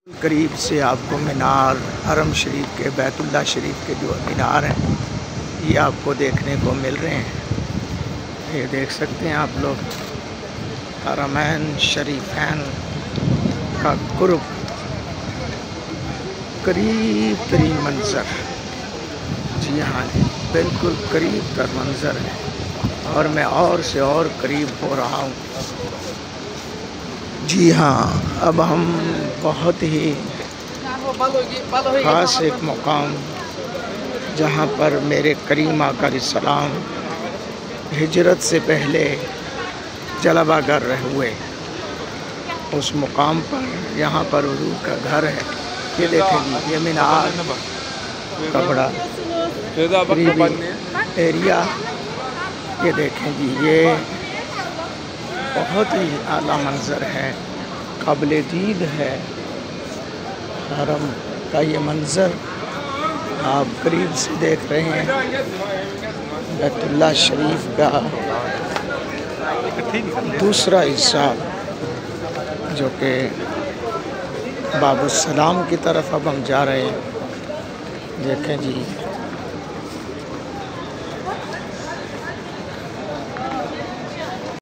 करीब से आपको मीनार हरम शरीफ के बैतुल्लाह शरीफ के जो मीनार हैं ये आपको देखने को मिल रहे हैं। ये देख सकते हैं आप लोग हरमैन शरीफैन का कुर्ब करीब तरीन मंज़र। जी हाँ, बिल्कुल करीब का मंज़र है और मैं और से और करीब हो रहा हूँ। जी हाँ, अब हम बहुत ही ख़ास एक मुकाम जहाँ पर मेरे करीम आका अलैहिस्सलाम हिजरत से पहले जलवा कर हुए उस मुकाम पर, यहाँ पर हुजूर का घर है। ये देखें, ये मीनार का बड़ा करीबी एरिया। ये देखें जी, ये बहुत ही आला मंज़र है, काबिल दीद है। हरम का ये मंज़र आप करीब से देख रहे हैं। बैतुल्लाह शरीफ का दूसरा हिस्सा जो कि बाबुस्सलाम की तरफ अब हम जा रहे हैं। देखें जी,